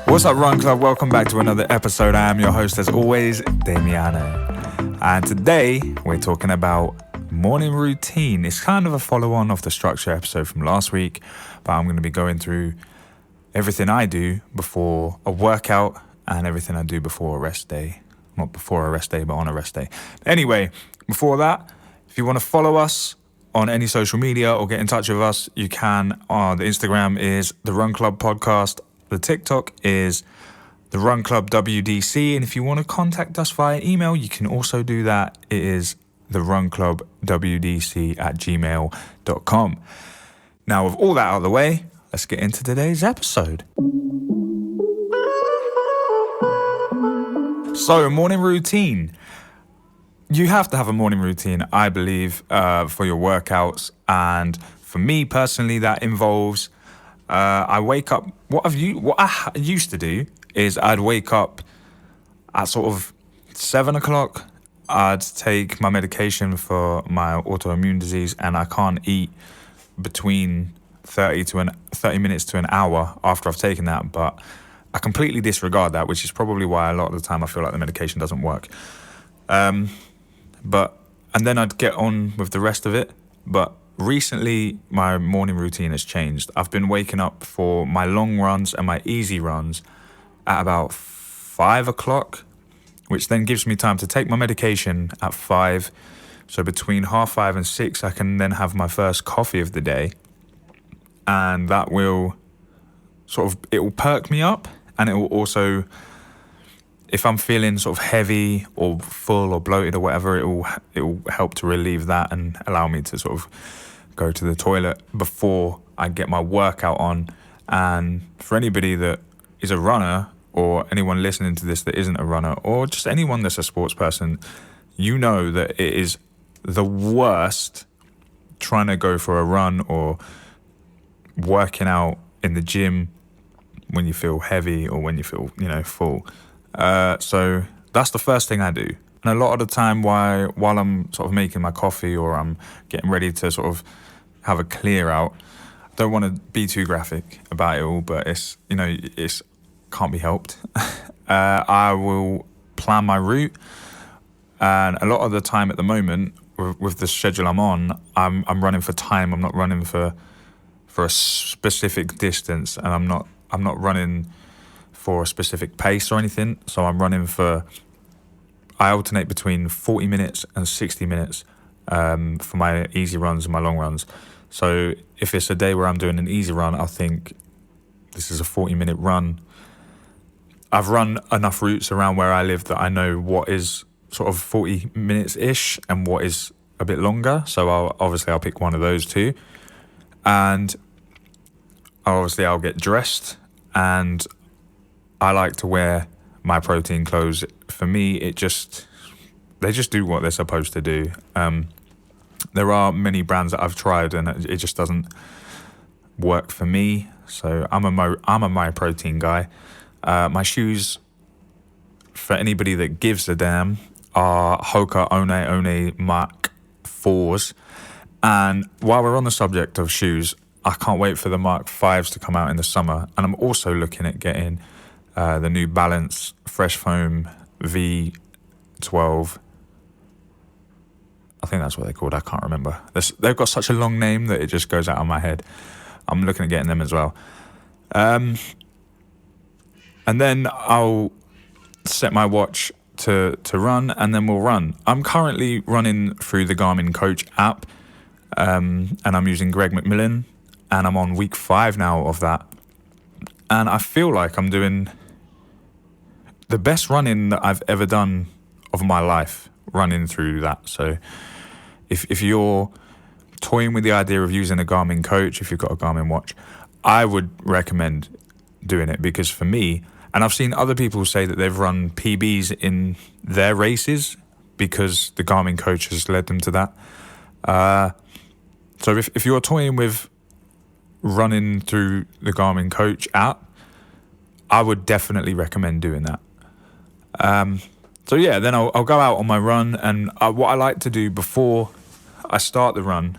What's up, Run Club? Welcome back to another episode. I am your host, as always, Damiano. And today, we're talking about morning routine. It's kind of a follow-on of the structure episode from last week, but I'm going to be going through everything I do before a workout and everything I do before a rest day. Not before a rest day, but on a rest day. Anyway, before that, if you want to follow us on any social media or get in touch with us, you can. The Instagram is the Run Club Podcast. The TikTok is the Run Club WDC. And if you want to contact us via email, you can also do that. It is the Run Club WDC at gmail.com. Now, with all that out of the way, let's get into today's episode. So, morning routine. You have to have a morning routine, I believe, for your workouts. And for me personally, that involves I wake up. What I used to do is I'd wake up at sort of 7 o'clock. I'd take my medication for my autoimmune disease, and I can't eat between 30 minutes to an hour after I've taken that. But I completely disregard that, which is probably why a lot of the time I feel like the medication doesn't work. And then I'd get on with the rest of it. But recently, my morning routine has changed. I've been waking up for my long runs and my easy runs at about 5 o'clock, which then gives me time to take my medication at 5. So between 5:30 and 6, I can then have my first coffee of the day. And that will it will perk me up, and it will also, if I'm feeling sort of heavy or full or bloated or whatever, it will help to relieve that and allow me to sort of go to the toilet before I get my workout on. And for anybody that is a runner, or anyone listening to this that isn't a runner, or just anyone that's a sports person, you know that it is the worst trying to go for a run or working out in the gym when you feel heavy or when you feel, full. So that's the first thing I do. And a lot of the time while I'm sort of making my coffee or I'm getting ready to sort of have a clear out, I don't want to be too graphic about it all, but it's can't be helped. I will plan my route, and a lot of the time at the moment with the schedule I'm on, I'm running for time. I'm not running for a specific distance, and I'm not running for a specific pace or anything. So I alternate between 40 minutes and 60 minutes for my easy runs and my long runs. So if it's a day where I'm doing an easy run, I'll think this is a 40-minute run. I've run enough routes around where I live that I know what is sort of 40 minutes-ish and what is a bit longer. So I'll pick one of those two. And I'll get dressed, and I like to wear my protein clothes. For me, they just do what they're supposed to do. There are many brands that I've tried, and it just doesn't work for me. So I'm a MyProtein guy. My shoes, for anybody that gives a damn, are Hoka One Mark 4s. And while we're on the subject of shoes, I can't wait for the Mark 5s to come out in the summer. And I'm also looking at getting the New Balance Fresh Foam V12. I think that's what they're called. I can't remember. They've got such a long name that it just goes out of my head. I'm looking at getting them as well. And then I'll set my watch to run, and then we'll run. I'm currently running through the Garmin Coach app, and I'm using Greg McMillan, and I'm on week 5 now of that. And I feel like I'm doing the best running that I've ever done of my life, running through that. So if you're toying with the idea of using a Garmin Coach, if you've got a Garmin watch, I would recommend doing it, because for me, and I've seen other people say that they've run PBs in their races because the Garmin Coach has led them to that. So if you're toying with running through the Garmin Coach app, I would definitely recommend doing that. So yeah, then I'll go out on my run, and what I like to do before I start the run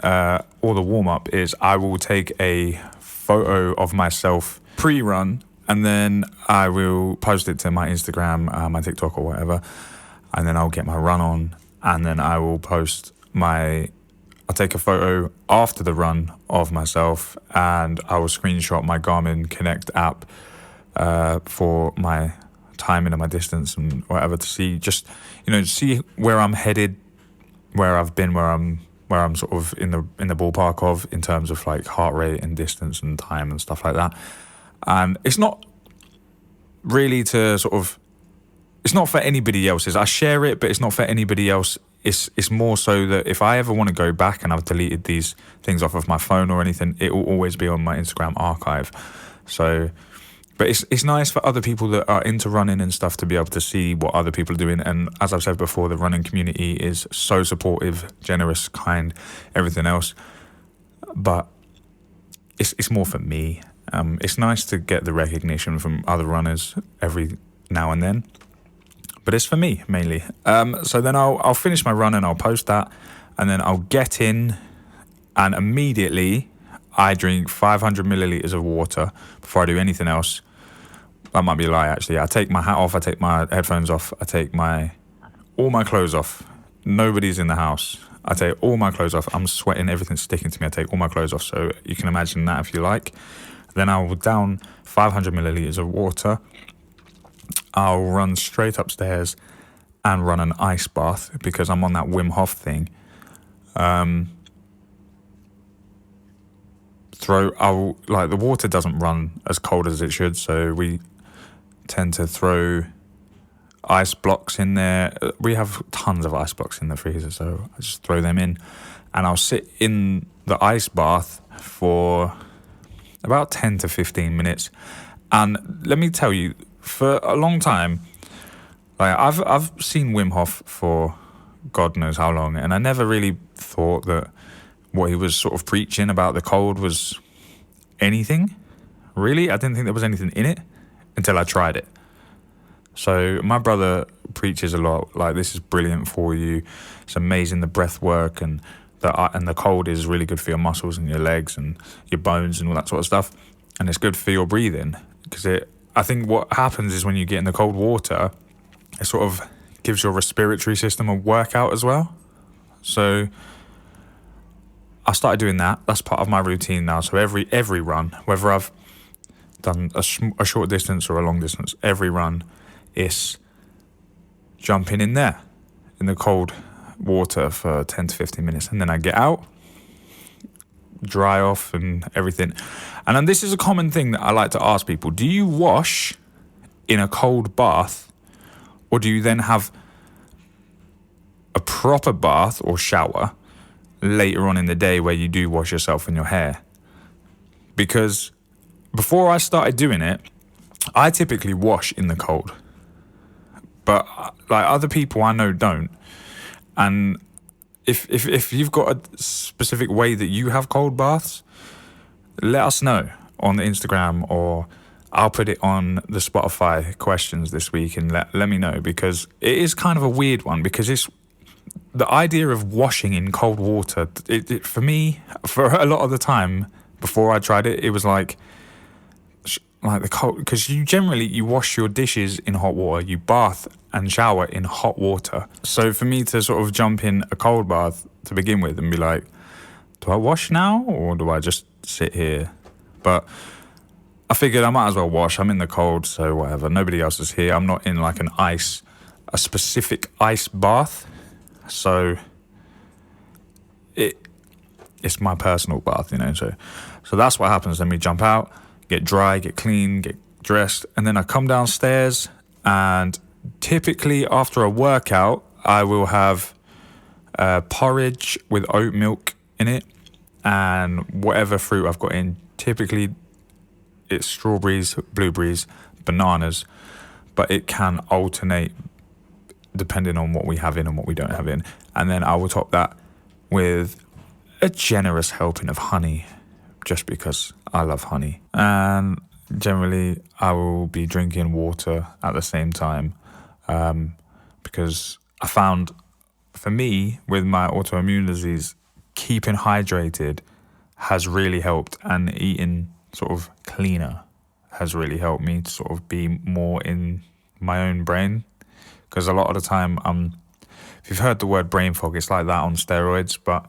or the warm-up is I will take a photo of myself pre-run, and then I will post it to my Instagram, my TikTok or whatever, and then I'll get my run on, and then I will I'll take a photo after the run of myself, and I will screenshot my Garmin Connect app for my timing and my distance and whatever, to see see where I'm headed, where I've been, where I'm sort of in the ballpark of, in terms of like heart rate and distance and time and stuff like that. And it's not really it's not for anybody else's. I share it, but it's not for anybody else. It's more so that if I ever want to go back and I've deleted these things off of my phone or anything, it will always be on my Instagram archive. So, but it's nice for other people that are into running and stuff to be able to see what other people are doing. And as I've said before, the running community is so supportive, generous, kind, everything else. But it's more for me. It's nice to get the recognition from other runners every now and then, but it's for me mainly. So then I'll finish my run and I'll post that, and then I'll get in, and immediately I drink 500 milliliters of water before I do anything else. That might be a lie, actually. I take my hat off, I take my headphones off, I take all my clothes off. Nobody's in the house. I take all my clothes off. I'm sweating, everything's sticking to me. I take all my clothes off, so you can imagine that if you like. Then I will down 500 milliliters of water. I'll run straight upstairs and run an ice bath because I'm on that Wim Hof thing. The water doesn't run as cold as it should, so we tend to throw ice blocks in there. We have tons of ice blocks in the freezer, so I just throw them in, and I'll sit in the ice bath for about 10 to 15 minutes. And let me tell you, for a long time, like I've seen Wim Hof for God knows how long, and I never really thought that what he was sort of preaching about the cold was anything, really. I didn't think there was anything in it until I tried it. So my brother preaches a lot, like, this is brilliant for you, it's amazing, the breath work, and the cold is really good for your muscles and your legs and your bones and all that sort of stuff, and it's good for your breathing, because I think what happens is when you get in the cold water, it sort of gives your respiratory system a workout as well. So I started doing that. That's part of my routine now. So every run, whether I've done a short distance or a long distance, every run is jumping in there in the cold water for 10 to 15 minutes, and then I get out, dry off and everything. And then this is a common thing that I like to ask people: do you wash in a cold bath, or do you then have a proper bath or shower later on in the day where you do wash yourself and your hair? Because before I started doing it, I typically wash in the cold, but like other people I know don't. And if you've got a specific way that you have cold baths, let us know on the Instagram, or I'll put it on the Spotify questions this week, and let me know, because it is kind of a weird one, because it's the idea of washing in cold water. It for me, for a lot of the time before I tried it, it was like the cold, because you wash your dishes in hot water, you bath and shower in hot water. So for me to sort of jump in a cold bath to begin with and be like, do I wash now or do I just sit here? But I figured I might as well wash. I'm in the cold, so whatever. Nobody else is here. I'm not in like a specific ice bath. So it's my personal bath, So that's what happens. Then we jump out, get dry, get clean, get dressed, and then I come downstairs, and typically after a workout, I will have porridge with oat milk in it and whatever fruit I've got in. Typically it's strawberries, blueberries, bananas, but it can alternate depending on what we have in and what we don't have in. And then I will top that with a generous helping of honey, just because I love honey. And generally I will be drinking water at the same time, because I found, for me, with my autoimmune disease, keeping hydrated has really helped, and eating sort of cleaner has really helped me to sort of be more in my own brain. Because a lot of the time, if you've heard the word brain fog, it's like that on steroids. But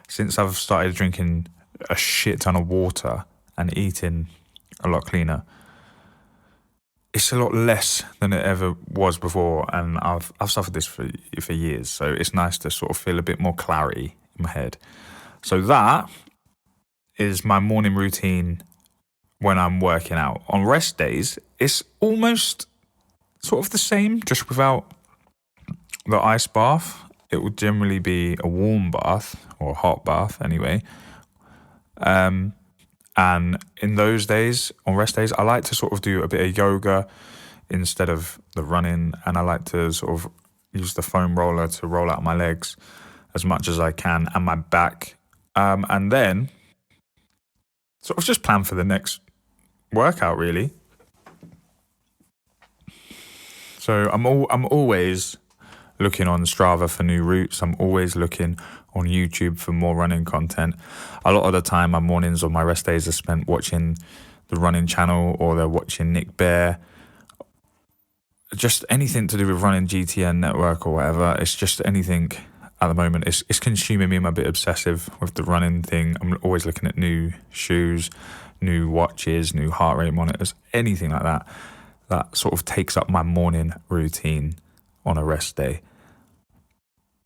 since I've started drinking a shit ton of water and eating a lot cleaner, it's a lot less than it ever was before, and I've suffered this for years. So it's nice to sort of feel a bit more clarity in my head. So that is my morning routine when I'm working out. On rest days, it's almost sort of the same, just without the ice bath. It would generally be a warm bath or a hot bath anyway. And in those days, on rest days, I like to sort of do a bit of yoga instead of the running. And I like to sort of use the foam roller to roll out my legs as much as I can and my back. And then sort of just plan for the next workout, really. So I'm always looking on Strava for new routes. I'm always looking on YouTube for more running content. A lot of the time, my mornings or my rest days are spent watching the running channel, or they're watching Nick Bare. Just anything to do with running, GTN network or whatever. It's just anything at the moment. It's consuming me. I'm a bit obsessive with the running thing. I'm always looking at new shoes, new watches, new heart rate monitors, anything like that. That sort of takes up my morning routine on a rest day.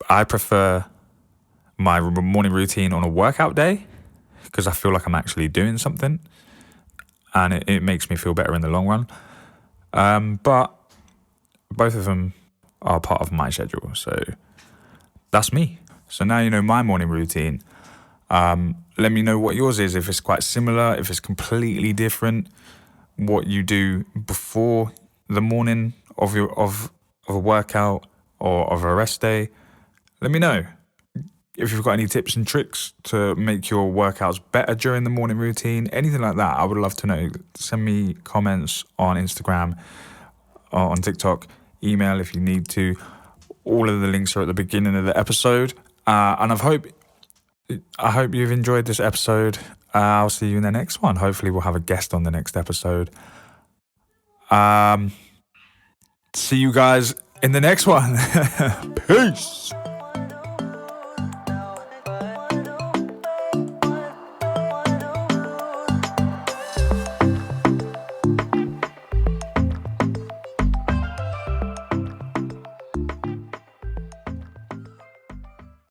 I prefer my morning routine on a workout day because I feel like I'm actually doing something, and it makes me feel better in the long run. But both of them are part of my schedule, so that's me. So now you know my morning routine. Let me know what yours is, if it's quite similar, if it's completely different, what you do before the morning of a workout or of a rest day. Let me know. If you've got any tips and tricks to make your workouts better during the morning routine, anything like that, I would love to know. Send me comments on Instagram or on TikTok, email if you need to. All of the links are at the beginning of the episode. And I hope you've enjoyed this episode. I'll see you in the next one. Hopefully we'll have a guest on the next episode. See you guys in the next one. Peace.